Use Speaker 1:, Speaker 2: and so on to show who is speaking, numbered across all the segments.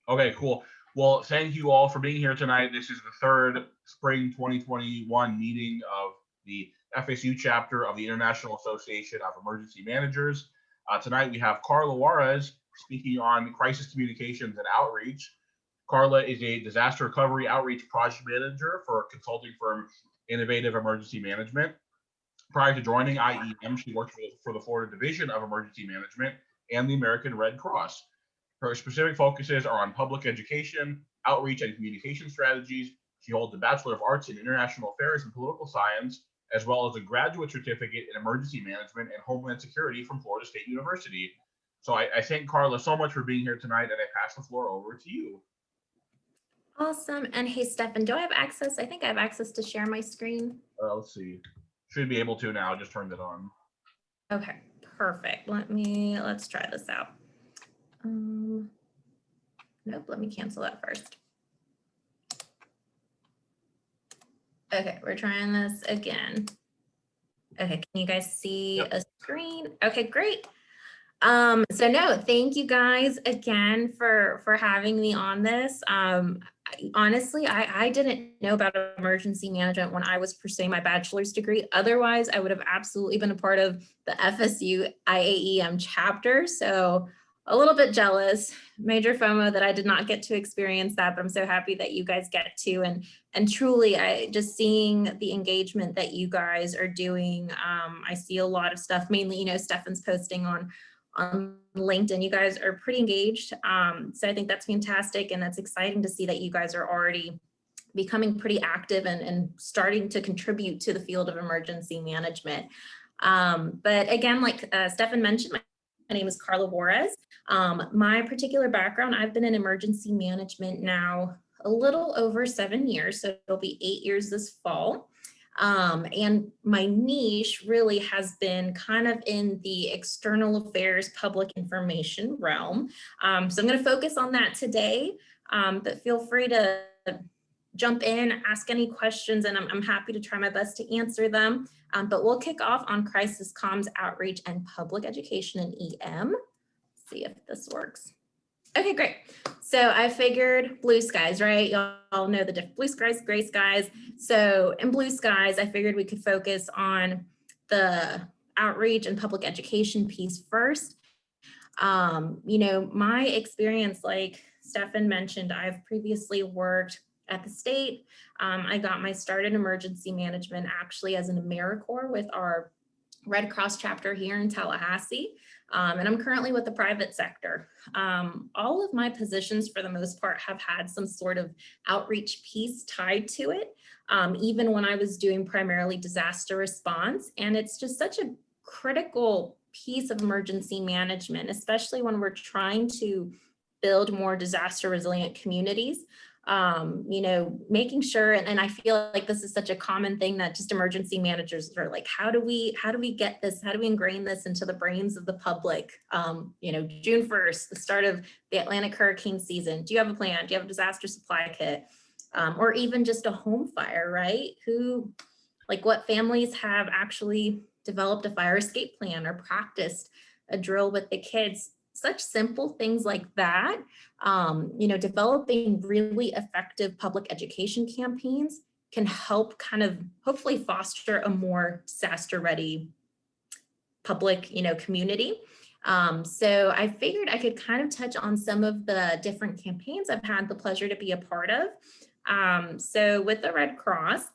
Speaker 1: Okay, cool. Well, thank you all for being here tonight. This is the third spring 2021 meeting of the FSU chapter of the International Association of Emergency Managers. Tonight we have Carla Juarez speaking on crisis communications and outreach. Carla is a disaster recovery outreach project manager for consulting firm Innovative Emergency Management. Prior to joining IEM, she worked for the Florida Division of Emergency Management and the American Red Cross. Her specific focuses are on public education, outreach, and communication strategies. She holds a Bachelor of Arts in International Affairs and Political Science, as well as a graduate certificate in Emergency Management and Homeland Security from Florida State University. So I thank Carla so much for being here tonight, and I pass the floor over to you.
Speaker 2: Awesome. And hey, Stefan, do I have access? I think I have access to share my screen.
Speaker 1: Let's see. Should be able to now. I just turned it on.
Speaker 2: Okay, perfect. Let's try this out. Nope, let me cancel that first. Okay, we're trying this again. Okay, can you guys see a screen? Okay, great. So no, thank you guys again for having me on this. Honestly, I didn't know about emergency management when I was pursuing my bachelor's degree. Otherwise, I would have absolutely been a part of the FSU IAEM chapter. So a little bit jealous, major FOMO that I did not get to experience that, but I'm so happy that you guys get to. And truly, I just seeing the engagement that you guys are doing. I see a lot of stuff, mainly, Stefan's posting on LinkedIn. You guys are pretty engaged. So I think that's fantastic. And that's exciting to see that you guys are already becoming pretty active and starting to contribute to the field of emergency management. But again, like Stefan mentioned, my name is Carla Juarez. My particular background, I've been in emergency management now a little over 7 years. So it'll be 8 years this fall. And my niche really has been kind of in the external affairs, public information realm. So I'm going to focus on that today, but feel free to jump in, ask any questions, and I'm happy to try my best to answer them. But we'll kick off on crisis comms, outreach, and public education in EM. See if this works. Okay, great. So I figured blue skies, right? Y'all know the different blue skies, gray skies. So in blue skies, I figured we could focus on the outreach and public education piece first. My experience, like Stefan mentioned, I've previously worked at the state. I got my start in emergency management actually as an AmeriCorps with our Red Cross chapter here in Tallahassee. And I'm currently with the private sector. All of my positions for the most part have had some sort of outreach piece tied to it, even when I was doing primarily disaster response. And it's just such a critical piece of emergency management, especially when we're trying to build more disaster resilient communities. Making sure, and I feel like this is such a common thing that just emergency managers are like, how do we get this? How do we ingrain this into the brains of the public? June 1st, the start of the Atlantic hurricane season. Do you have a plan? Do you have a disaster supply kit? Or even just a home fire, right? What families have actually developed a fire escape plan or practiced a drill with the kids? Such simple things like that, developing really effective public education campaigns can help kind of hopefully foster a more disaster ready public, community. So I figured I could kind of touch on some of the different campaigns I've had the pleasure to be a part of. So with the Red Cross,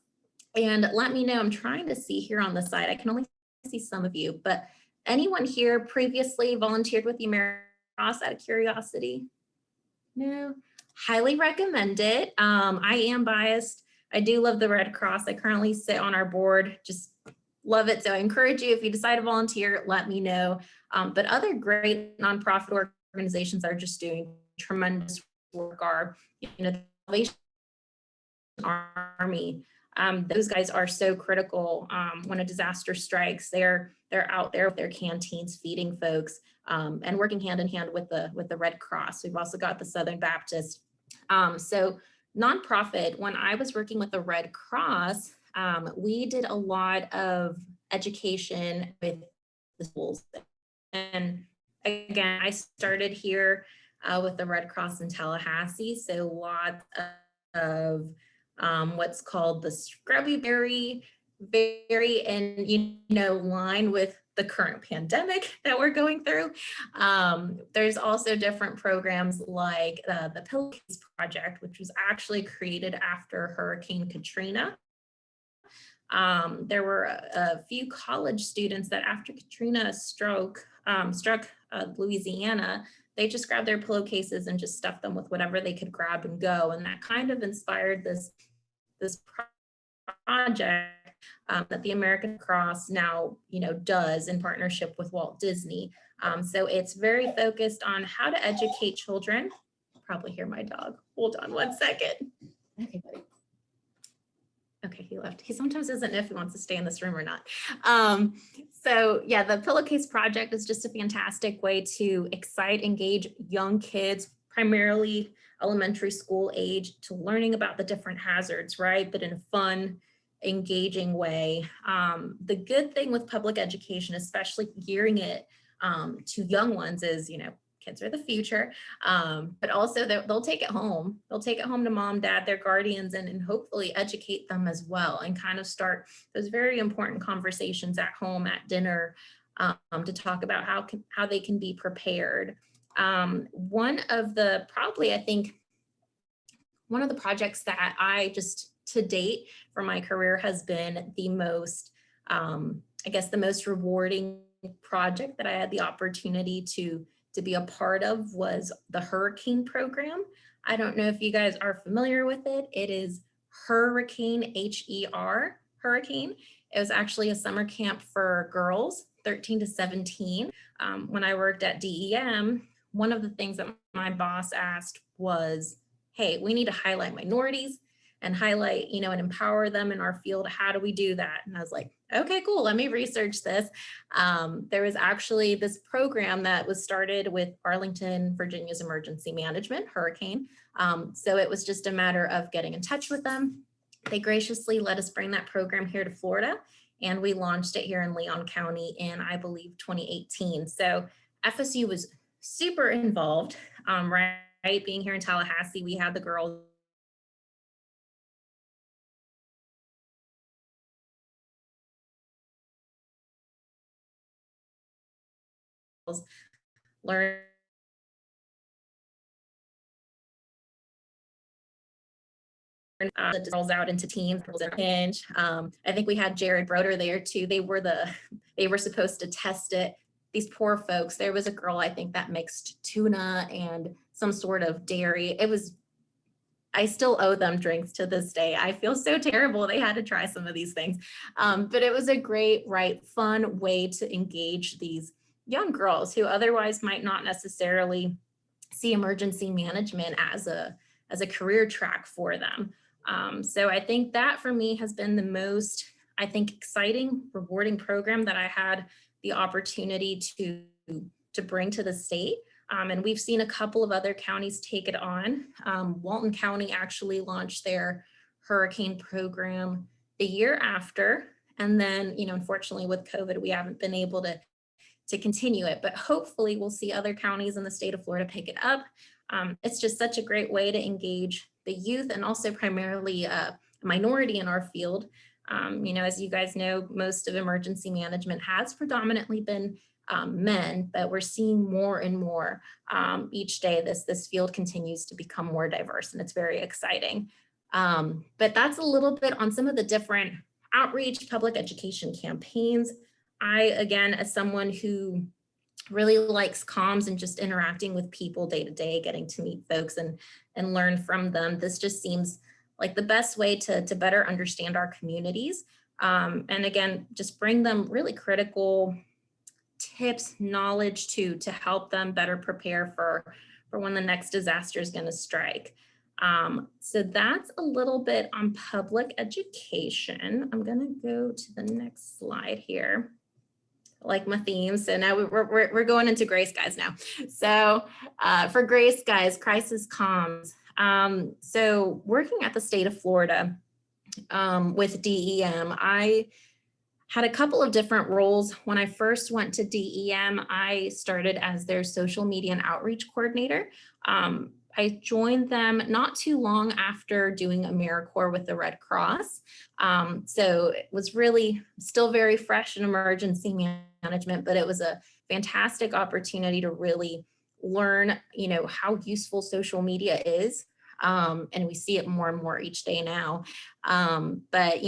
Speaker 2: and let me know, I'm trying to see here on the side, I can only see some of you, but anyone here previously volunteered with the American Cross out of curiosity? No, highly recommend it. I am biased. I do love the Red Cross. I currently sit on our board, just love it. So I encourage you, if you decide to volunteer, let me know. But other great nonprofit organizations that are just doing tremendous work are, the Salvation Army. Those guys are so critical when a disaster strikes. They're out there with their canteens feeding folks and working hand in hand with the Red Cross. We've also got the Southern Baptist. So nonprofit, when I was working with the Red Cross, we did a lot of education with the schools. And again, I started here with the Red Cross in Tallahassee. So lots of what's called the Scrubby Berry in line with the current pandemic that we're going through. There's also different programs like the Pillowcase Project, which was actually created after Hurricane Katrina. There were a few college students that after Katrina struck Louisiana, they just grabbed their pillowcases and just stuffed them with whatever they could grab and go. And that kind of inspired this project that the American Cross now, does in partnership with Walt Disney. So it's very focused on how to educate children. Probably hear my dog. Hold on one second. Okay, buddy. Okay, he left. He sometimes doesn't know if he wants to stay in this room or not. So yeah, the Pillowcase Project is just a fantastic way to excite, engage young kids, primarily elementary school age, to learning about the different hazards, right? But in a fun, engaging way. The good thing with public education, especially gearing it to young ones, is, kids are the future, but also they'll take it home. They'll take it home to mom, dad, their guardians, and hopefully educate them as well, and kind of start those very important conversations at home, at dinner, to talk about how they can be prepared. One of the projects that I just to date for my career has been the most, the most rewarding project that I had the opportunity to be a part of was the Hurricane program. I don't know if you guys are familiar with it. It is Hurricane, H-E-R, Hurricane. It was actually a summer camp for girls, 13 to 17. When I worked at DEM, one of the things that my boss asked was, hey, we need to highlight minorities and highlight, and empower them in our field. How do we do that? And I was like, okay, cool, let me research this. There was actually this program that was started with Arlington, Virginia's emergency management, Hurricane. So it was just a matter of getting in touch with them. They graciously let us bring that program here to Florida, and we launched it here in Leon County in, I believe, 2018. So FSU was super involved, right? Being here in Tallahassee, we had the girls learn the girls out into teams. I think we had Jared Broder there too. They were supposed to test it. These poor folks. There was a girl, I think, that mixed tuna and some sort of dairy. I still owe them drinks to this day. I feel so terrible. They had to try some of these things. But it was a great, fun way to engage these young girls who otherwise might not necessarily see emergency management as a career track for them. So I think that for me has been the most, exciting, rewarding program that I had the opportunity to bring to the state. And we've seen a couple of other counties take it on. Walton County actually launched their hurricane program the year after. And then, unfortunately with COVID, we haven't been able to continue it, but hopefully we'll see other counties in the state of Florida pick it up. It's just such a great way to engage the youth, and also primarily a minority in our field. As you guys know, most of emergency management has predominantly been men, but we're seeing more and more each day. This field continues to become more diverse, and it's very exciting. But that's a little bit on some of the different outreach public education campaigns. I, again, as someone who really likes comms and just interacting with people day to day, getting to meet folks and learn from them, this just seems like the best way to better understand our communities. And again, just bring them really critical tips, knowledge to help them better prepare for when the next disaster is going to strike. So that's a little bit on public education. I'm going to go to the next slide here. Like my theme. So now we're going into Gray Skies now. So for Gray Skies, crisis comms. So working at the state of Florida with DEM, I had a couple of different roles. When I first went to DEM, I started as their social media and outreach coordinator. I joined them not too long after doing AmeriCorps with the Red Cross. So it was really still very fresh in emergency management, but it was a fantastic opportunity to really learn, how useful social media is. And we see it more and more each day now. But,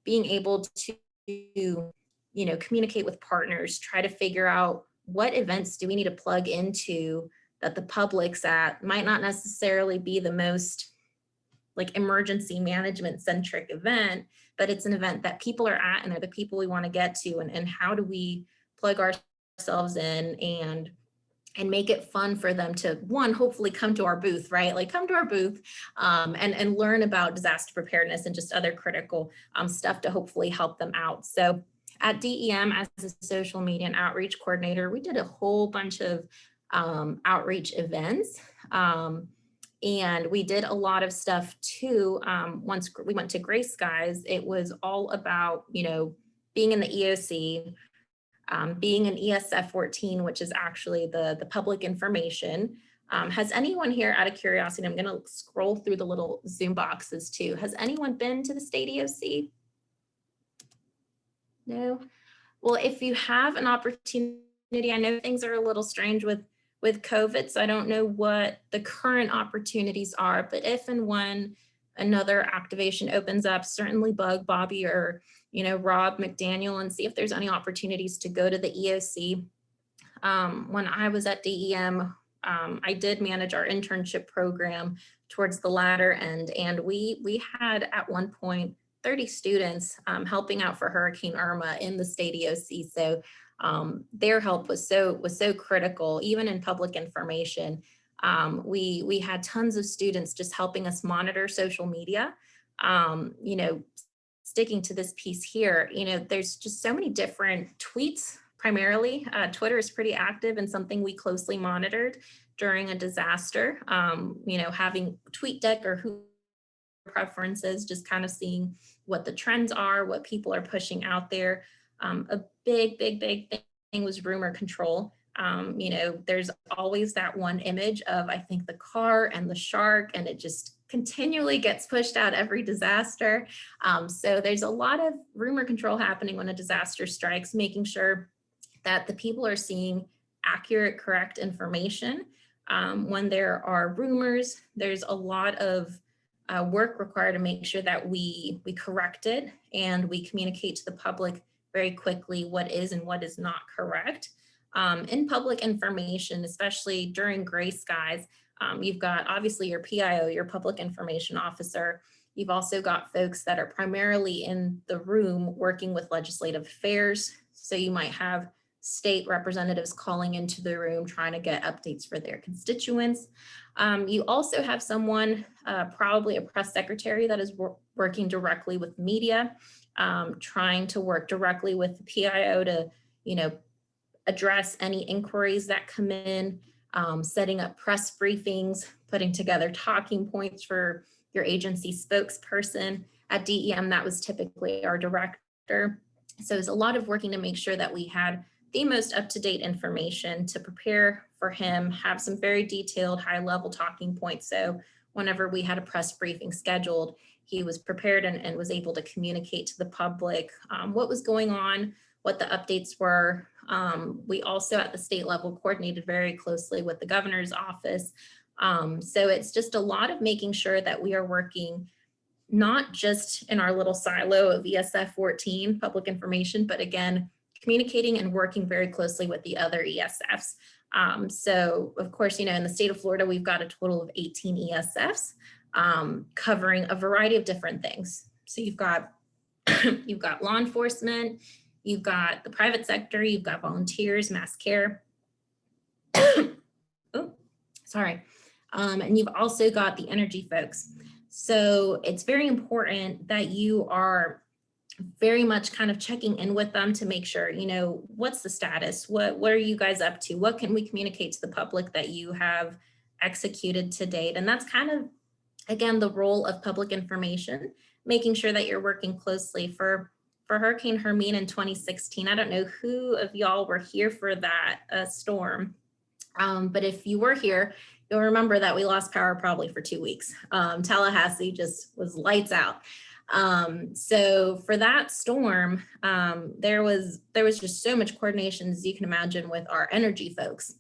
Speaker 2: being able to communicate with partners, try to figure out what events do we need to plug into that the public's at, might not necessarily be the most like emergency management centric event, but it's an event that people are at and they're the people we want to get to. And how do we plug ourselves in and make it fun for them to, one, hopefully come to our booth, right? Like come to our booth and learn about disaster preparedness and just other critical stuff to hopefully help them out. So at DEM, as a social media and outreach coordinator, we did a whole bunch of outreach events. And we did a lot of stuff too. Once we went to Gray Skies, it was all about, being in the EOC, being an ESF 14, which is actually the public information. Has anyone here, out of curiosity, I'm going to scroll through the little Zoom boxes too. Has anyone been to the state EOC? No? Well, if you have an opportunity, I know things are a little strange with COVID, so I don't know what the current opportunities are, but if and when another activation opens up, certainly bug Bobby or Rob McDaniel and see if there's any opportunities to go to the EOC. When I was at DEM, I did manage our internship program towards the latter end, and we had at one point 30 students helping out for Hurricane Irma in the state EOC. So their help was so critical, even in public information. We had tons of students just helping us monitor social media. Sticking to this piece here, there's just so many different tweets. Primarily, Twitter is pretty active and something we closely monitored during a disaster. Having TweetDeck or who preferences, just kind of seeing what the trends are, what people are pushing out there. A big thing was rumor control. There's always that one image of, I think, the car and the shark, and it just continually gets pushed out every disaster. So there's a lot of rumor control happening when a disaster strikes, making sure that the people are seeing accurate, correct information. When there are rumors, there's a lot of work required to make sure that we correct it and we communicate to the public very quickly what is and what is not correct. In public information, especially during Gray Skies, you've got obviously your PIO, your public information officer. You've also got folks that are primarily in the room working with legislative affairs. So you might have state representatives calling into the room trying to get updates for their constituents. You also have someone, probably a press secretary, that is working directly with media, trying to work directly with the PIO to, address any inquiries that come in, setting up press briefings, putting together talking points for your agency spokesperson. At DEM, that was typically our director. So there's a lot of working to make sure that we had the most up-to-date information to prepare for him, have some very detailed high-level talking points. So whenever we had a press briefing scheduled, he was prepared and was able to communicate to the public what was going on, what the updates were. We also at the state level coordinated very closely with the governor's office. So it's just a lot of making sure that we are working not just in our little silo of ESF 14 public information, but again, communicating and working very closely with the other ESFs. So of course, in the state of Florida, we've got a total of 18 ESFs covering a variety of different things. So you've got law enforcement, you've got the private sector, you've got volunteers, mass care. Oh, sorry. And you've also got the energy folks. So it's very important that you are very much kind of checking in with them to make sure, what's the status? What are you guys up to? What can we communicate to the public that you have executed to date? And that's kind of, again, the role of public information, making sure that you're working closely for for Hurricane Hermine in 2016. I don't know who of y'all were here for that storm, but if you were here, you'll remember that we lost power probably for 2 weeks. Tallahassee just was lights out. So for that storm, there was just so much coordination, as you can imagine, with our energy folks.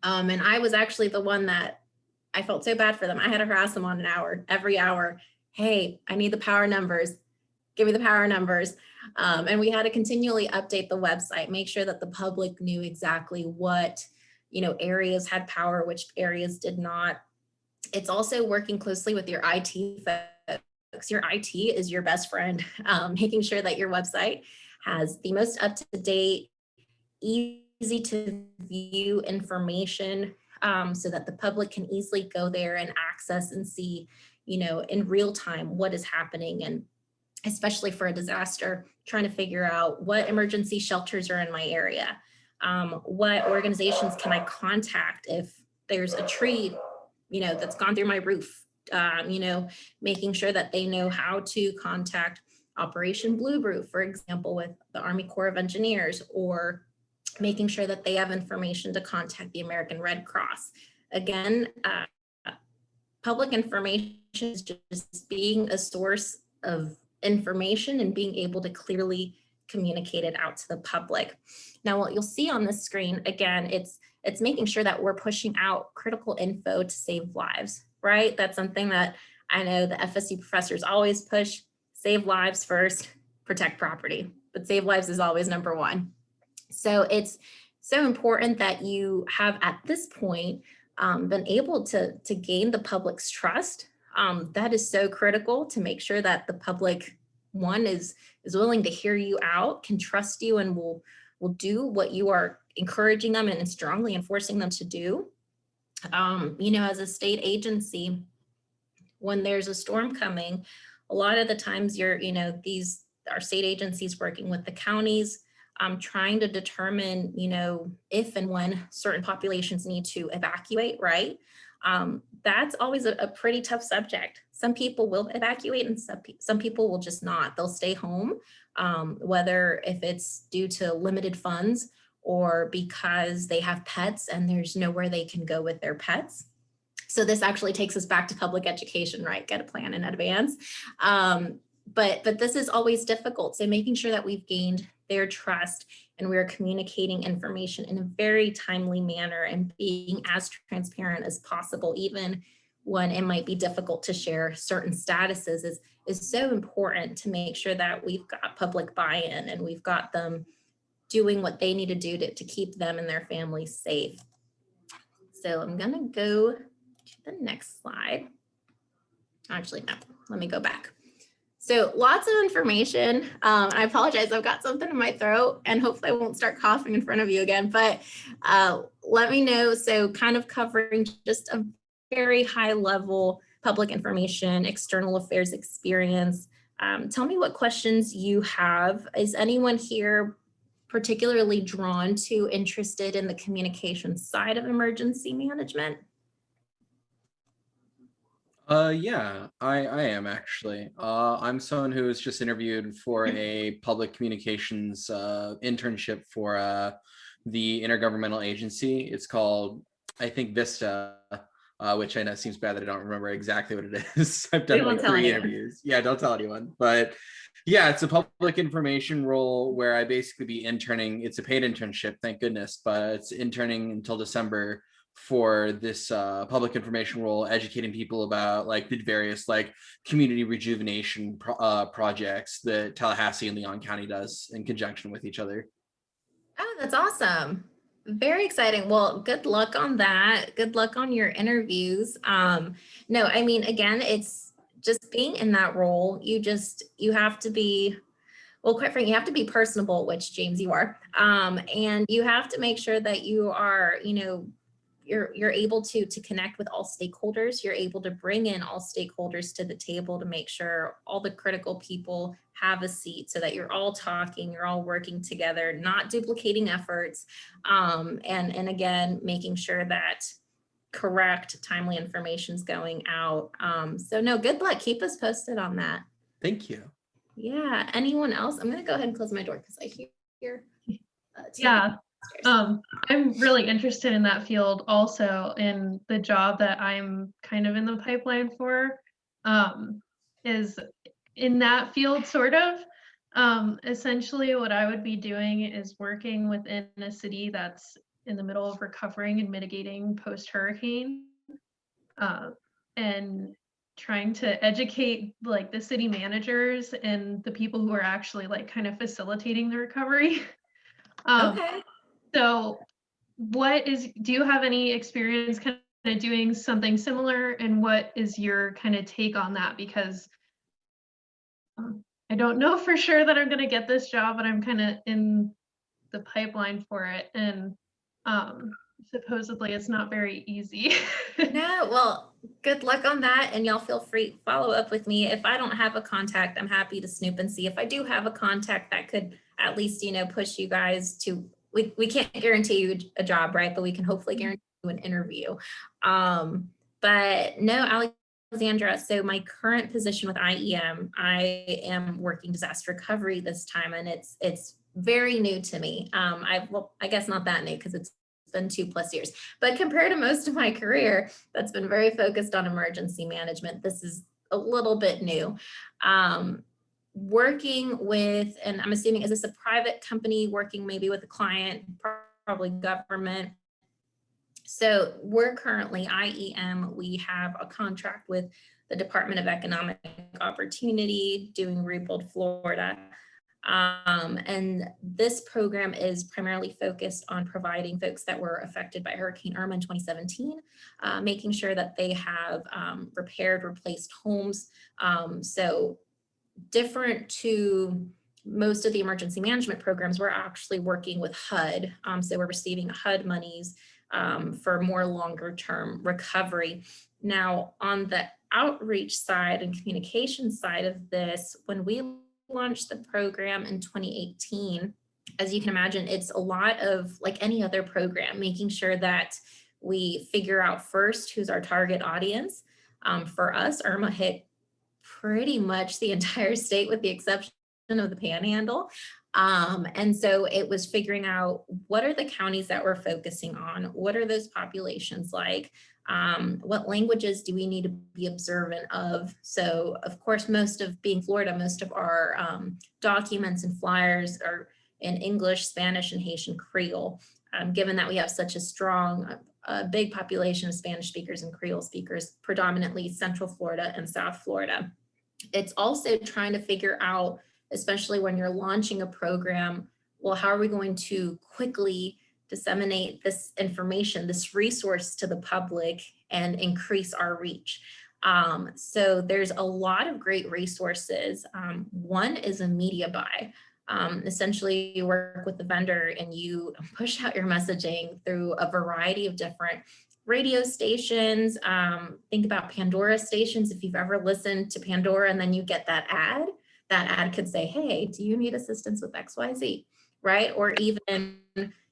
Speaker 2: And I was actually the one that I felt so bad for them. I had to harass them on an hour, every hour. Hey, I need the power numbers. Give me the power numbers. And we had to continually update the website, make sure that the public knew exactly what, areas had power, which areas did not. It's also working closely with your IT folks. Your IT is your best friend, making sure that your website has the most up-to-date, easy to view information, so that the public can easily go there and access and see, in real time what is happening. And especially for a disaster, trying to figure out what emergency shelters are in my area. What organizations can I contact if there's a tree, that's gone through my roof, making sure that they know how to contact Operation Blue Roof, for example, with the Army Corps of Engineers, or making sure that they have information to contact the American Red Cross. Again, public information is just being a source of information and being able to clearly communicate it out to the public. Now, what you'll see on this screen, again, it's making sure that we're pushing out critical info to save lives, right? That's something that I know the FSU professors always push: save lives first, protect property, but save lives is always number one. So it's so important that you have at this point been able to gain the public's trust. That is so critical to make sure that the public, one, is willing to hear you out, can trust you, and will do what you are encouraging them and strongly enforcing them to do. As a state agency, when there's a storm coming, a lot of the times our state agencies working with the counties, trying to determine, if and when certain populations need to evacuate, right? That's always a pretty tough subject. Some people will evacuate and some people will just not. They'll stay home, whether if it's due to limited funds or because they have pets and there's nowhere they can go with their pets. So this actually takes us back to public education, right? Get a plan in advance. But this is always difficult. So making sure that we've gained their trust and we're communicating information in a very timely manner and being as transparent as possible, even when it might be difficult to share certain statuses, is so important to make sure that we've got public buy-in and we've got them doing what they need to do to keep them and their families safe. So I'm gonna go to the next slide. Actually, no, let me go back. So lots of information. I apologize, I've got something in my throat and hopefully I won't start coughing in front of you again, but let me know. So kind of covering just a very high level public information, external affairs experience. Tell me what questions you have. Is anyone here particularly drawn to, interested in the communication side of emergency management?
Speaker 3: Yeah, I am actually. I'm someone who was just interviewed for a public communications internship for the intergovernmental agency. It's called, I think, Vista, which I know seems bad that I don't remember exactly what it is. I've done like 3 interviews. Yeah, don't tell anyone. But yeah, it's a public information role where I basically be interning. It's a paid internship, thank goodness, but it's interning until December for this public information role, educating people about like the various like community rejuvenation projects that Tallahassee and Leon County does in conjunction with each other.
Speaker 2: Oh, that's awesome. Very exciting. Well, good luck on that. Good luck on your interviews. No, I mean, again, it's just being in that role. You have to be, well, quite frankly, you have to be personable, which James, you are. And you have to make sure that you are, you're able to connect with all stakeholders. You're able to bring in all stakeholders to the table to make sure all the critical people have a seat so that you're all talking, you're all working together, not duplicating efforts. And again, making sure that correct, timely information is going out. So no, good luck. Keep us posted on that.
Speaker 3: Thank you.
Speaker 2: Yeah, anyone else? I'm gonna go ahead and close my door because I hear.
Speaker 4: Yeah,
Speaker 2: upstairs.
Speaker 4: I'm really interested in that field also, and the job that I'm kind of in the pipeline for is in that field, sort of. Essentially, what I would be doing is working within a city that's in the middle of recovering and mitigating post-hurricane, and trying to educate like the city managers and the people who are actually like kind of facilitating the recovery.
Speaker 2: Okay.
Speaker 4: So do you have any experience kind of doing something similar, and what is your kind of take on that? Because I don't know for sure that I'm going to get this job, but I'm kind of in the pipeline for it. And supposedly it's not very easy.
Speaker 2: No, well, good luck on that. And y'all feel free to follow up with me. If I don't have a contact, I'm happy to snoop and see if I do have a contact that could at least, push you guys to, we can't guarantee you a job, right? But we can hopefully guarantee you an interview. But no, Alexandra, so my current position with IEM, I am working disaster recovery this time, and it's very new to me. I guess not that new because it's been 2+ years, but compared to most of my career that's been very focused on emergency management, this is a little bit new. Working with, and I'm assuming, is this a private company working maybe with a client, probably government? So we're currently IEM, we have a contract with the Department of Economic Opportunity doing Rebuild Florida. And this program is primarily focused on providing folks that were affected by Hurricane Irma in 2017, making sure that they have repaired, replaced homes. So different to most of the emergency management programs, we're actually working with HUD. So we're receiving HUD monies for more longer term recovery. Now, on the outreach side and communication side of this, when we launched the program in 2018, as you can imagine, it's a lot of, like any other program, making sure that we figure out first who's our target audience. For us, Irma hit pretty much the entire state with the exception of the Panhandle. And so it was figuring out what are the counties that we're focusing on? What are those populations like? What languages do we need to be observant of? So of course, most of being Florida, most of our documents and flyers are in English, Spanish, and Haitian Creole. Given that we have such a strong, big population of Spanish speakers and Creole speakers, predominantly Central Florida and South Florida. It's also trying to figure out, especially when you're launching a program, well, how are we going to quickly disseminate this information, this resource to the public and increase our reach? So there's a lot of great resources. One is a media buy. Essentially, you work with the vendor and you push out your messaging through a variety of different radio stations. Think about Pandora stations. If you've ever listened to Pandora and then you get that ad could say, hey, do you need assistance with XYZ, right? Or even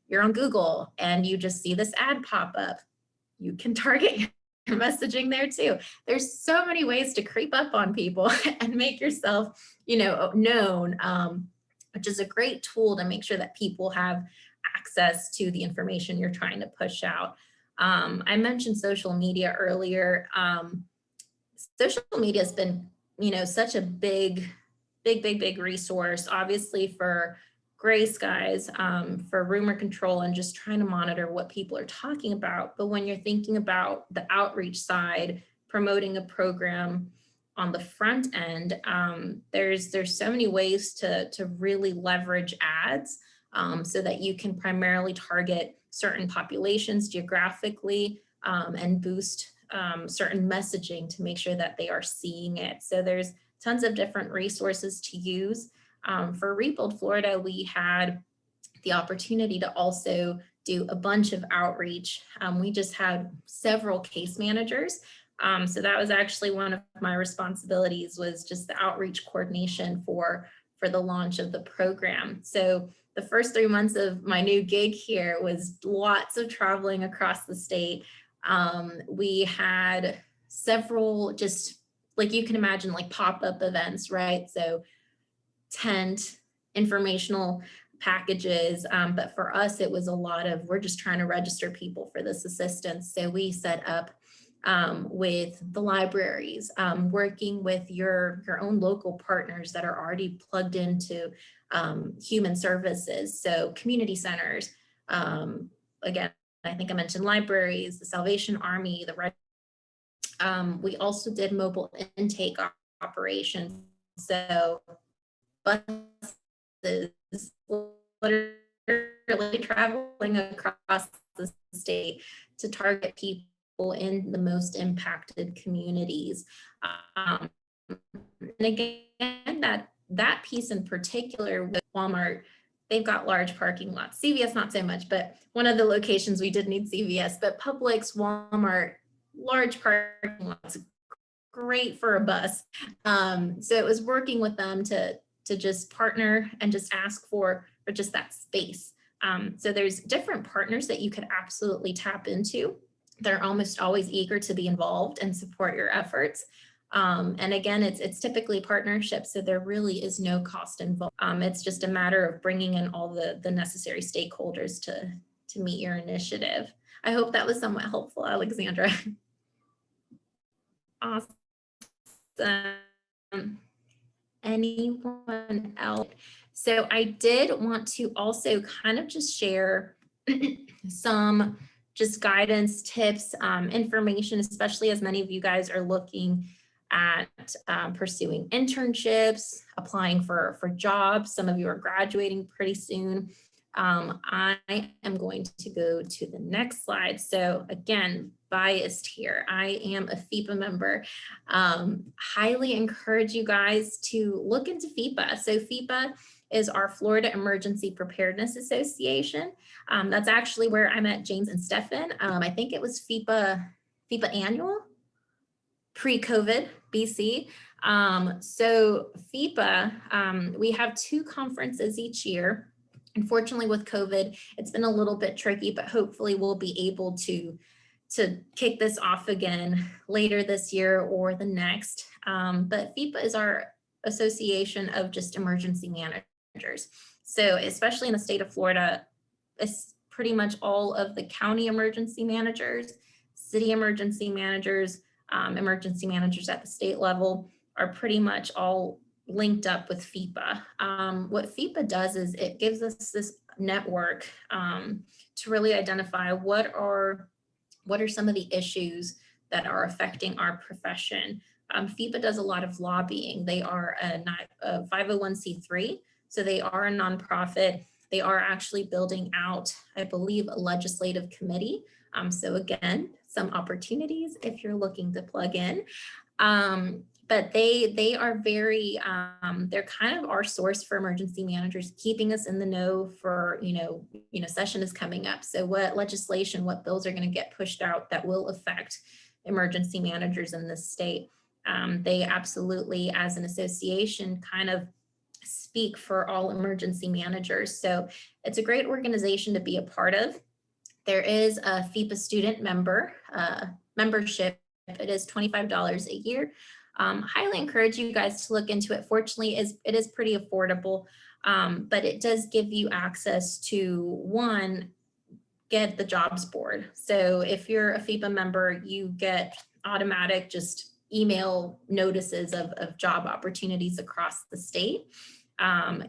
Speaker 2: you're on Google and you just see this ad pop up. You can target your messaging there too. There's so many ways to creep up on people and make yourself, known, which is a great tool to make sure that people have access to the information you're trying to push out. I mentioned social media earlier. Social media has been, such a big resource, obviously for gray skies, for rumor control and just trying to monitor what people are talking about. But when you're thinking about the outreach side, promoting a program on the front end, there's so many ways to really leverage ads so that you can primarily target certain populations geographically and boost certain messaging to make sure that they are seeing it. So there's tons of different resources to use. For Rebuild Florida, we had the opportunity to also do a bunch of outreach. We just had several case managers. So that was actually one of my responsibilities, was just the outreach coordination for the launch of the program. So the first 3 months of my new gig here was lots of traveling across the state. We had several, just like you can imagine, like pop-up events, right? So tent, informational packages. But for us, it was a lot of, we're just trying to register people for this assistance. So we set up with the libraries, working with your own local partners that are already plugged into human services. So community centers, again, I think I mentioned libraries, the Salvation Army, the Red. We also did mobile intake operations. So buses literally traveling across the state to target people in the most impacted communities. And again, that piece in particular with Walmart, they've got large parking lots. CVS, not so much, but one of the locations we did need CVS, but Publix, Walmart, large parking lots, great for a bus. So it was working with them to just partner and just ask for just that space. So there's different partners that you could absolutely tap into. They're almost always eager to be involved and support your efforts. And again, it's typically partnerships, so there really is no cost involved. It's just a matter of bringing in all the necessary stakeholders to meet your initiative. I hope that was somewhat helpful, Alexandra. Awesome. Anyone else? So I did want to also kind of just share some just guidance, tips, information, especially as many of you guys are looking at pursuing internships, applying for jobs. Some of you are graduating pretty soon. I am going to go to the next slide. So again, biased here. I am a Fifa member. Highly encourage you guys to look into Fifa. So Fifa is our Florida Emergency Preparedness Association. That's actually where I met James and Stefan. I think it was Fifa annual, pre-COVID BC. So Fifa, we have 2 conferences each year. Unfortunately, with COVID, it's been a little bit tricky, but hopefully we'll be able to kick this off again later this year or the next. But FIPA is our association of just emergency managers. So especially in the state of Florida, it's pretty much all of the county emergency managers, city emergency managers at the state level are pretty much all linked up with FIPA. What FIPA does is it gives us this network to really identify what are some of the issues that are affecting our profession. FIPA does a lot of lobbying. They are a 501c3, so they are a nonprofit. They are actually building out, I believe, a legislative committee. So again, some opportunities if you're looking to plug in. But they are very, they're kind of our source for emergency managers, keeping us in the know for, session is coming up. So what legislation, what bills are going to get pushed out that will affect emergency managers in this state. They absolutely, as an association, kind of speak for all emergency managers. So it's a great organization to be a part of. There is a FIPA student membership. It is $25 a year. Highly encourage you guys to look into it. Fortunately, it is pretty affordable, but it does give you access to, one, get the jobs board. So if you're a FIPA member, you get automatic just email notices of job opportunities across the state.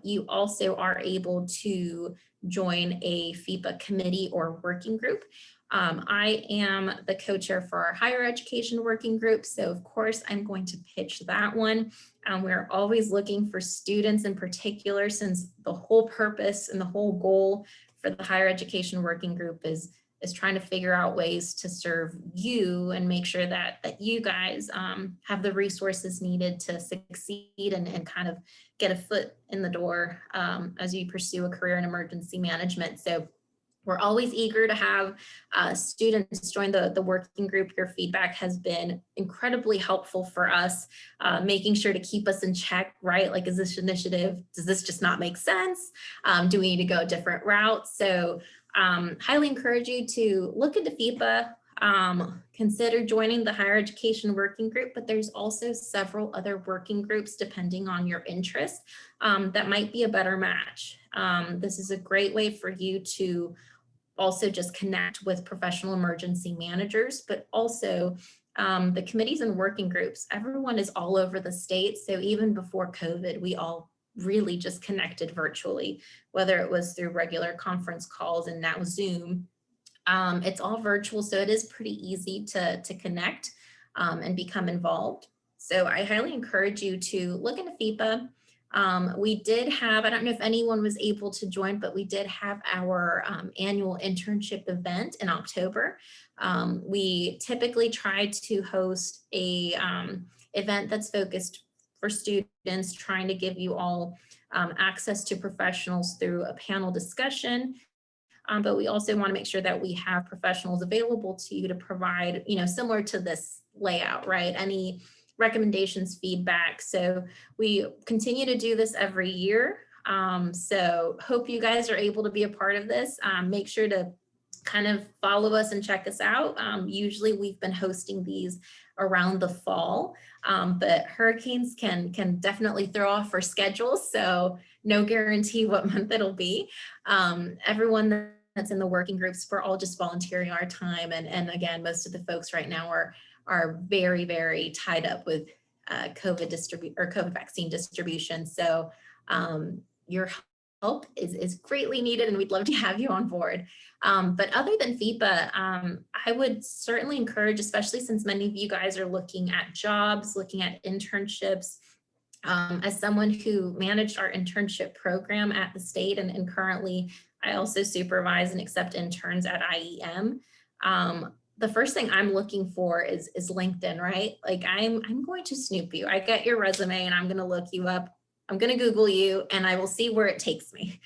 Speaker 2: You also are able to join a FIPA committee or working group. I am the co-chair for our higher education working group. So of course I'm going to pitch that one. We're always looking for students in particular, since the whole purpose and the whole goal for the higher education working group is trying to figure out ways to serve you and make sure that you guys have the resources needed to succeed and kind of get a foot in the door as you pursue a career in emergency management. So we're always eager to have students join the working group. Your feedback has been incredibly helpful for us, making sure to keep us in check, right? Like, is this initiative, does this just not make sense? Do we need to go a different route? So highly encourage you to look into FIPA. consider joining the higher education working group, but there's also several other working groups depending on your interest that might be a better match. This is a great way for you to also just connect with professional emergency managers, but also the committees and working groups. Everyone is all over the state. So even before COVID, we all really just connected virtually, whether it was through regular conference calls and now Zoom. It's all virtual, so it is pretty easy to connect and become involved. So I highly encourage you to look into FIPA. We did have, I don't know if anyone was able to join, but we did have our annual internship event in October. We typically try to host a event that's focused for students, trying to give you all access to professionals through a panel discussion. But we also want to make sure that we have professionals available to you to provide, similar to this layout, right? Any recommendations, feedback. So we continue to do this every year. So hope you guys are able to be a part of this. Make sure to kind of follow us and check us out. Usually we've been hosting these around the fall, but hurricanes can definitely throw off our schedules. So no guarantee what month it'll be. Everyone that's in the working groups, we're all just volunteering our time. And again, most of the folks right now are very, very tied up with COVID vaccine distribution. So your help is greatly needed, and we'd love to have you on board. But other than FIPA, I would certainly encourage, especially since many of you guys are looking at jobs, looking at internships, as someone who managed our internship program at the state, and currently I also supervise and accept interns at IAEM. The first thing I'm looking for is LinkedIn, right? Like I'm going to snoop you. I get your resume and I'm going to look you up. I'm going to Google you and I will see where it takes me.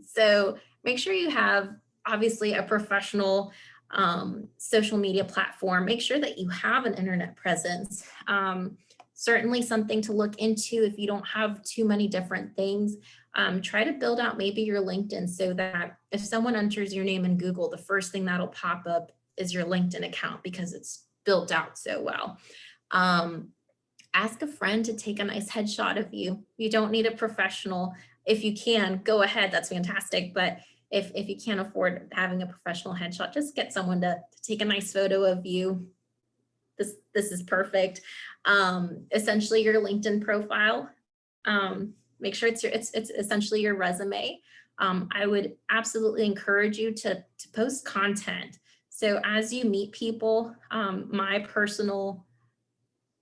Speaker 2: So make sure you have obviously a professional social media platform. Make sure that you have an internet presence. Certainly something to look into if you don't have too many different things. Try to build out maybe your LinkedIn so that if someone enters your name in Google, the first thing that'll pop up is your LinkedIn account because it's built out so well. Ask a friend to take a nice headshot of you. You don't need a professional. If you can, go ahead, that's fantastic. But if you can't afford having a professional headshot, just get someone to take a nice photo of you. This is perfect. Essentially your LinkedIn profile. Make sure it's essentially your resume. I would absolutely encourage you to post content. So as you meet people, my personal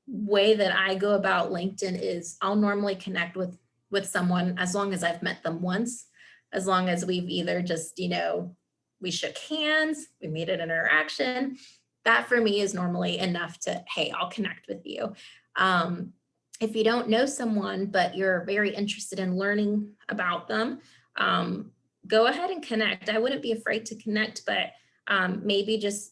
Speaker 2: way that I go about LinkedIn is I'll normally connect with someone as long as I've met them once, as long as we've either just, we shook hands, we made an interaction. That for me is normally enough to, hey, I'll connect with you. If you don't know someone, but you're very interested in learning about them, go ahead and connect. I wouldn't be afraid to connect, but maybe just,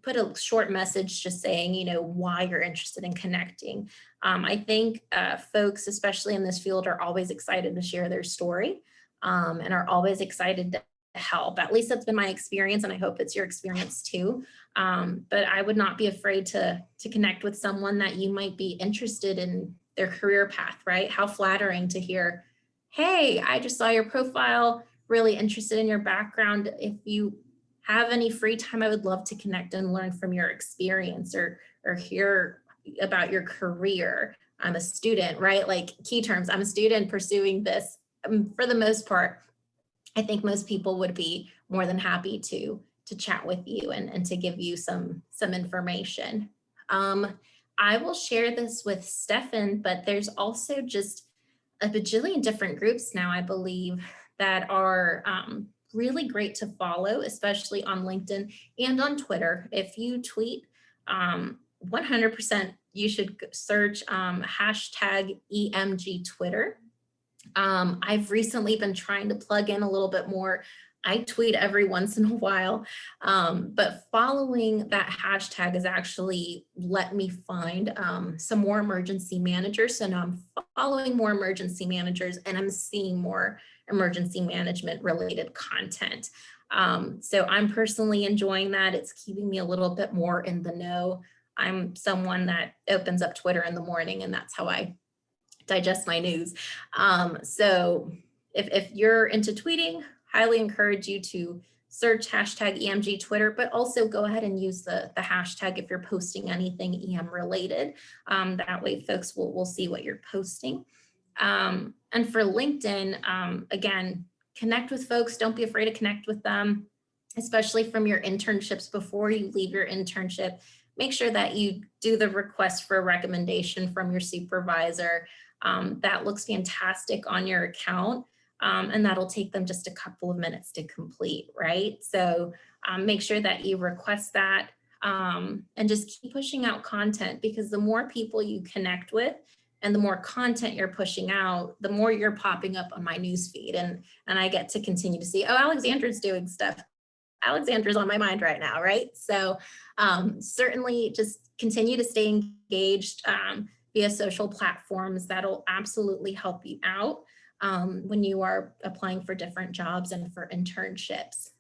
Speaker 2: put a short message just saying, why you're interested in connecting. I think folks, especially in this field, are always excited to share their story and are always excited to help. At least that's been my experience, and I hope it's your experience too. But I would not be afraid to connect with someone that you might be interested in their career path, right? How flattering to hear, hey, I just saw your profile, really interested in your background. If you have any free time, I would love to connect and learn from your experience or hear about your career. I'm a student, right? Like key terms, I'm a student pursuing this. For the most part, I think most people would be more than happy to chat with you and to give you some information. I will share this with Stefan, but there's also just a bajillion different groups now, I believe, that are really great to follow, especially on LinkedIn and on Twitter. If you tweet, 100% you should search hashtag EMG Twitter. I've recently been trying to plug in a little bit more. I tweet every once in a while, but following that hashtag has actually let me find some more emergency managers. So now I'm following more emergency managers and I'm seeing more emergency management related content. So I'm personally enjoying that. It's keeping me a little bit more in the know. I'm someone that opens up Twitter in the morning, and that's how I digest my news. So if you're into tweeting, highly encourage you to search hashtag EMG Twitter, but also go ahead and use the hashtag if you're posting anything EM related. That way folks will see what you're posting. And for LinkedIn, again, connect with folks. Don't be afraid to connect with them, especially from your internships before you leave your internship. Make sure that you do the request for a recommendation from your supervisor. That looks fantastic on your account. And that'll take them just a couple of minutes to complete, right? So make sure that you request that and just keep pushing out content, because the more people you connect with and the more content you're pushing out, the more you're popping up on my newsfeed. And I get to continue to see, oh, Alexandra's doing stuff. Alexandra's on my mind right now, right? So certainly just continue to stay engaged via social platforms. That'll absolutely help you out when you are applying for different jobs and for internships.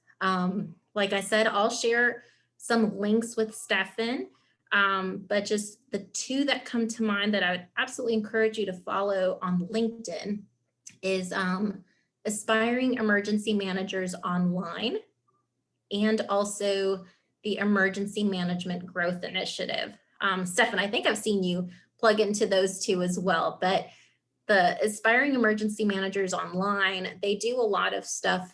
Speaker 2: Like I said, I'll share some links with Stefan, but just the two that come to mind that I would absolutely encourage you to follow on LinkedIn is Aspiring Emergency Managers Online, and also the Emergency Management Growth Initiative. Stefan, I think I've seen you plug into those two as well, but the Aspiring Emergency Managers Online, they do a lot of stuff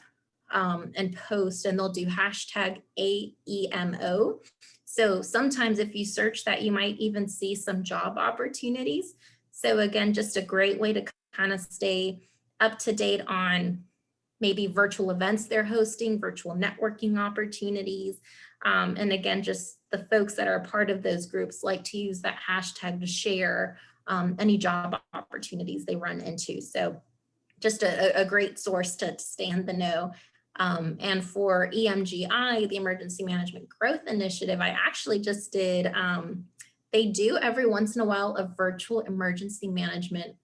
Speaker 2: and post, and they'll do hashtag AEMO. So sometimes if you search that, you might even see some job opportunities. So again, just a great way to kind of stay up to date on maybe virtual events they're hosting, virtual networking opportunities. And again, just the folks that are a part of those groups like to use that hashtag to share any job opportunities they run into. So just a great source to stay in the know. And for EMGI, the Emergency Management Growth Initiative, I actually just did, they do every once in a while a virtual emergency management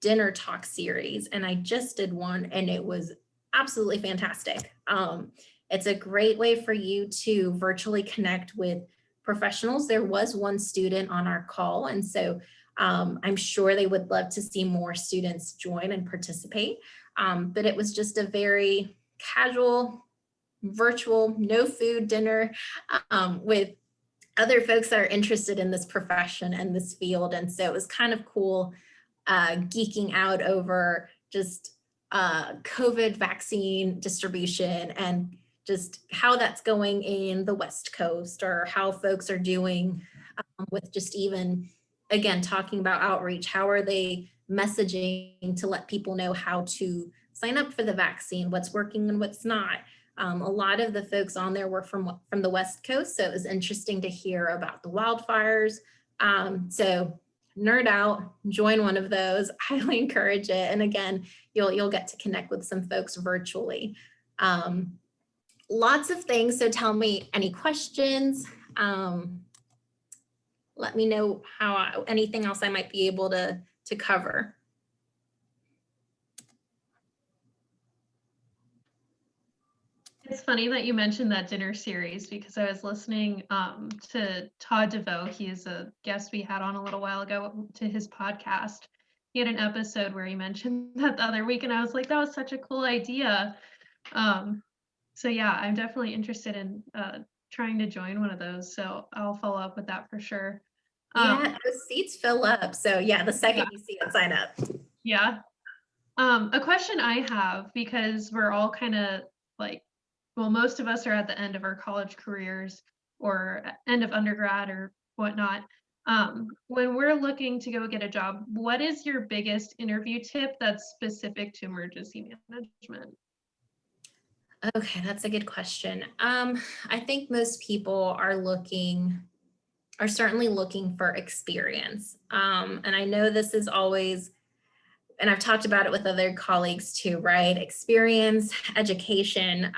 Speaker 2: dinner talk series. And I just did one and it was absolutely fantastic. It's a great way for you to virtually connect with professionals. There was one student on our call, and so I'm sure they would love to see more students join and participate. But it was just a very casual, virtual, no food dinner with other folks that are interested in this profession and this field. And so it was kind of cool geeking out over just COVID vaccine distribution and just how that's going in the West Coast, or how folks are doing with just even, again, talking about outreach. How are they messaging to let people know how to sign up for the vaccine, what's working and what's not? A lot of the folks on there were from the West Coast, so it was interesting to hear about the wildfires. So nerd out, join one of those. Highly encourage it. And again, you'll get to connect with some folks virtually. Lots of things. So tell me any questions. Let me know how anything else I might be able to cover.
Speaker 4: It's funny that you mentioned that dinner series, because I was listening to Todd DeVoe. He is a guest we had on a little while ago to his podcast. He had an episode where he mentioned that the other week, and I was like, that was such a cool idea. So yeah, I'm definitely interested in trying to join one of those. So I'll follow up with that for sure.
Speaker 2: Yeah, those seats fill up. So yeah, the second you see it, sign up.
Speaker 4: Yeah. A question I have, because we're all kind of like, well, most of us are at the end of our college careers or end of undergrad or whatnot. When we're looking to go get a job, what is your biggest interview tip that's specific to emergency management?
Speaker 2: Okay, that's a good question. I think most people are certainly looking for experience. And I know this is always, and I've talked about it with other colleagues too, right? Experience, education,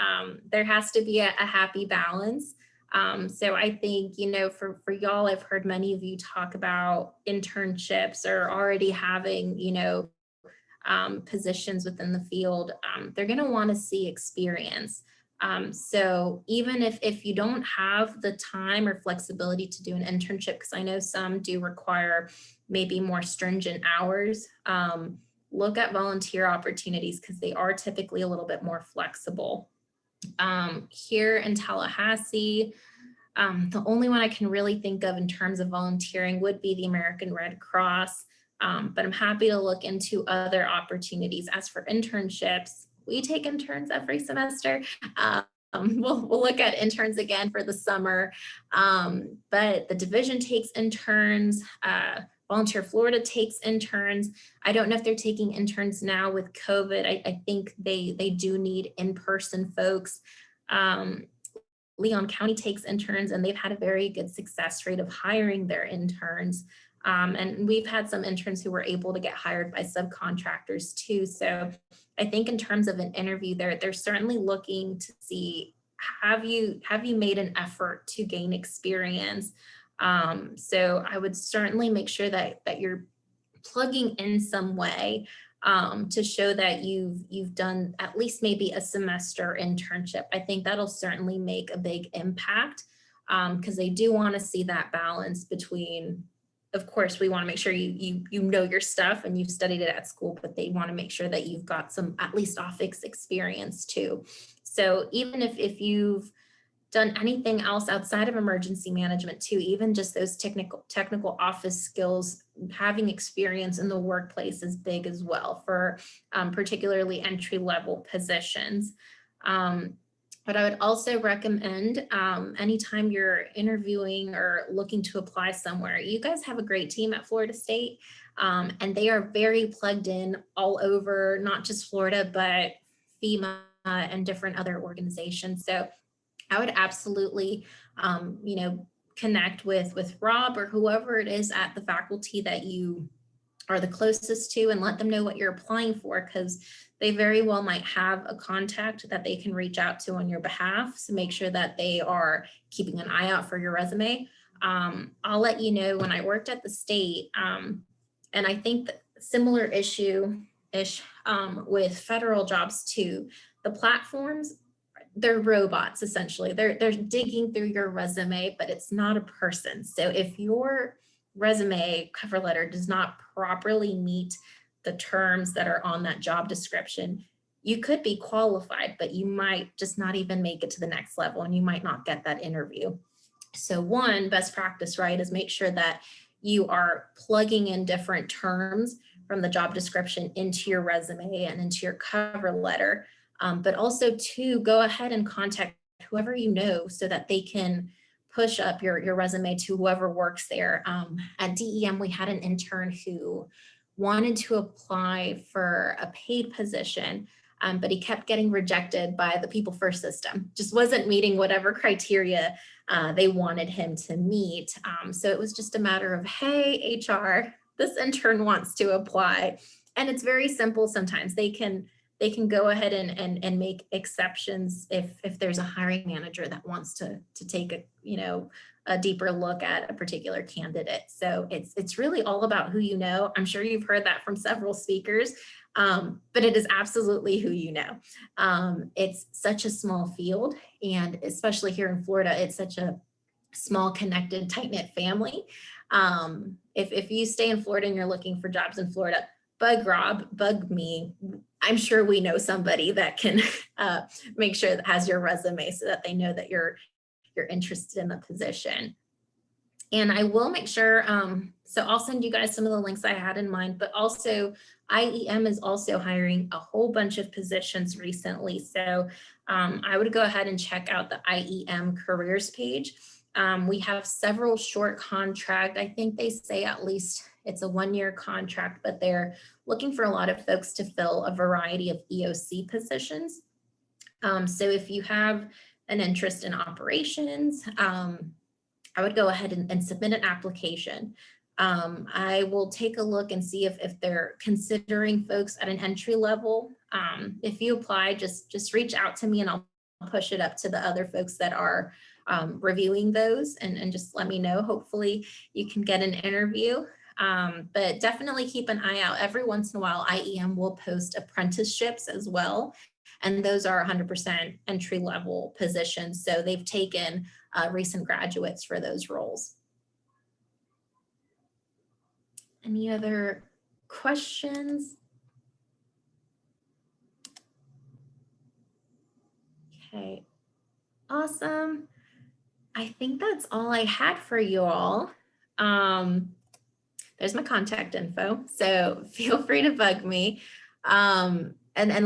Speaker 2: there has to be a happy balance. So I think, for y'all, I've heard many of you talk about internships or already having, positions within the field. They're going to want to see experience. So even if you don't have the time or flexibility to do an internship, because I know some do require maybe more stringent hours, look at volunteer opportunities because they are typically a little bit more flexible. Here in Tallahassee, the only one I can really think of in terms of volunteering would be the American Red Cross, but I'm happy to look into other opportunities. As for internships, we take interns every semester. We'll look at interns again for the summer, but the division takes interns. Volunteer Florida takes interns. I don't know if they're taking interns now with COVID. I think they do need in-person folks. Leon County takes interns and they've had a very good success rate of hiring their interns. And we've had some interns who were able to get hired by subcontractors too. So I think in terms of an interview, they're certainly looking to see, have you made an effort to gain experience? So I would certainly make sure that you're plugging in some way to show that you've done at least maybe a semester internship. I think that'll certainly make a big impact because they do want to see that balance between, of course, we want to make sure you know your stuff and you've studied it at school, but they want to make sure that you've got some at least office experience too. So even if you've done anything else outside of emergency management too, even just those technical office skills, having experience in the workplace is big as well for particularly entry-level positions. But I would also recommend anytime you're interviewing or looking to apply somewhere, you guys have a great team at Florida State and they are very plugged in all over, not just Florida, but FEMA and different other organizations. So I would absolutely, connect with Rob or whoever it is at the faculty that you are the closest to and let them know what you're applying for, because they very well might have a contact that they can reach out to on your behalf. So make sure that they are keeping an eye out for your resume. I'll let you know when I worked at the state, and I think that similar issue-ish with federal jobs too, the platforms, they're robots essentially. They're digging through your resume, but it's not a person. So if your resume cover letter does not properly meet the terms that are on that job description, you could be qualified, but you might just not even make it to the next level and you might not get that interview. So one best practice, right, is make sure that you are plugging in different terms from the job description into your resume and into your cover letter. But also to go ahead and contact whoever you know so that they can push up your resume to whoever works there. At DEM, we had an intern who wanted to apply for a paid position, but he kept getting rejected by the People First system, just wasn't meeting whatever criteria they wanted him to meet. So it was just a matter of, hey, HR, this intern wants to apply. And it's very simple sometimes. They can go ahead and make exceptions if there's a hiring manager that wants to take a deeper look at a particular candidate. So it's really all about who you know. I'm sure you've heard that from several speakers, but it is absolutely who you know. It's such a small field, and especially here in Florida, it's such a small, connected, tight-knit family. If you stay in Florida and you're looking for jobs in Florida, bug Rob, bug me. I'm sure we know somebody that can make sure that has your resume so that they know that you're interested in the position. And I will make sure, so I'll send you guys some of the links I had in mind, but also IEM is also hiring a whole bunch of positions recently. So I would go ahead and check out the IEM Careers Page. We have several short contract. I think they say at least it's a 1-year contract, but they're looking for a lot of folks to fill a variety of EOC positions. So if you have an interest in operations, I would go ahead and submit an application. I will take a look and see if they're considering folks at an entry level. If you apply, just reach out to me and I'll push it up to the other folks that are reviewing those and just let me know. Hopefully you can get an interview. But definitely keep an eye out. Every once in a while, IEM will post apprenticeships as well. And those are 100% entry level positions. So they've taken recent graduates for those roles. Any other questions? Okay, awesome. I think that's all I had for you all. There's my contact info, so feel free to bug me. And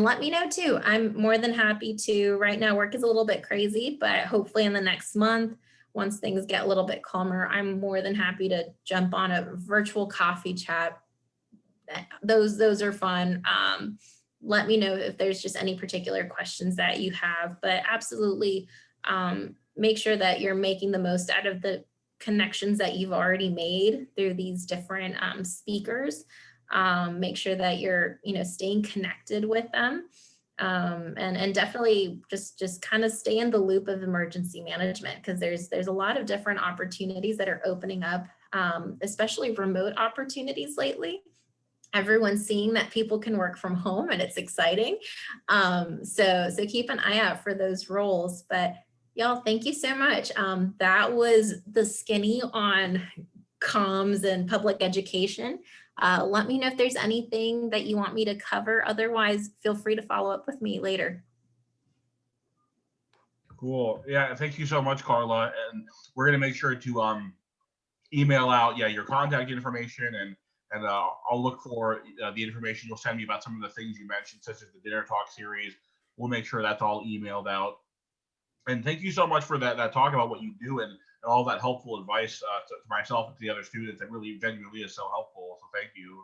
Speaker 2: let me know too. I'm more than happy to. Right now, work is a little bit crazy, but hopefully in the next month, once things get a little bit calmer, I'm more than happy to jump on a virtual coffee chat. Those are fun. Let me know if there's just any particular questions that you have, but absolutely make sure that you're making the most out of the connections that you've already made through these different speakers. Make sure that you're, staying connected with them. And definitely just kind of stay in the loop of emergency management, because there's a lot of different opportunities that are opening up, especially remote opportunities lately. Everyone's seeing that people can work from home, and it's exciting. So keep an eye out for those roles. But y'all, thank you so much. That was the skinny on comms and public education. Let me know if there's anything that you want me to cover. Otherwise, feel free to follow up with me later.
Speaker 1: Cool. Yeah, thank you so much, Carla. And we're going to make sure to email out your contact information, and I'll look for the information you'll send me about some of the things you mentioned, such as the dinner talk series. We'll make sure that's all emailed out. And thank you so much for that talk about what you do and all that helpful advice to myself and to the other students. It really genuinely is so helpful. So thank you.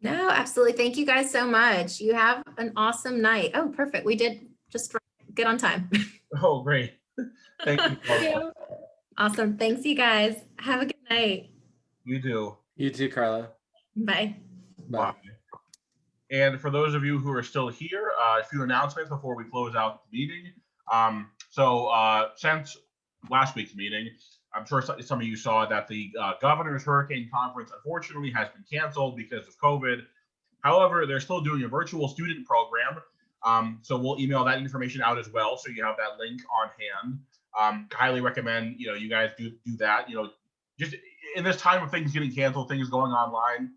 Speaker 2: No, absolutely. Thank you guys so much. You have an awesome night. Oh, perfect. We did just get on time.
Speaker 1: Oh, great. Thank you, Carla.
Speaker 2: Awesome. Thanks, you guys. Have a good night.
Speaker 1: You too.
Speaker 3: You too, Carla.
Speaker 2: Bye.
Speaker 1: Bye. And for those of you who are still here, a few announcements before we close out the meeting. So since last week's meeting, I'm sure some of you saw that the Governor's Hurricane Conference unfortunately has been canceled because of COVID. However, they're still doing a virtual student program. So we'll email that information out as well, so you have that link on hand. Highly recommend you guys do that. Just in this time of things getting canceled, things going online,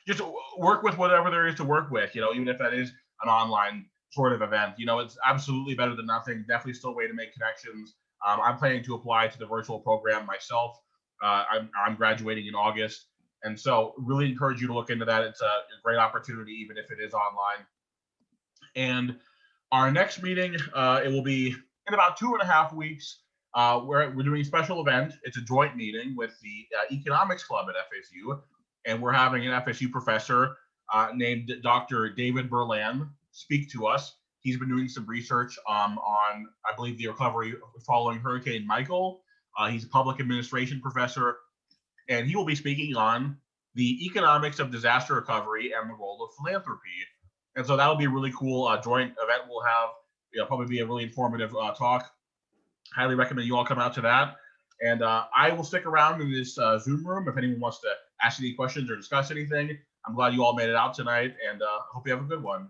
Speaker 1: just work with whatever there is to work with. Even if that is an online sort of event, it's absolutely better than nothing. Definitely still a way to make connections. I'm planning to apply to the virtual program myself. I'm graduating in August, and so really encourage you to look into that. It's a great opportunity, even if it is online. And our next meeting, it will be in about 2.5 weeks. We're doing a special event. It's a joint meeting with the Economics Club at FSU, and we're having an FSU professor named Dr. David Berlan speak to us. He's been doing some research on, I believe, the recovery following Hurricane Michael. He's a public administration professor, and he will be speaking on the economics of disaster recovery and the role of philanthropy. And so that'll be a really cool joint event we'll have. Probably be a really informative talk. Highly recommend you all come out to that. And I will stick around in this Zoom room if anyone wants to ask any questions or discuss anything. I'm glad you all made it out tonight, and hope you have a good one.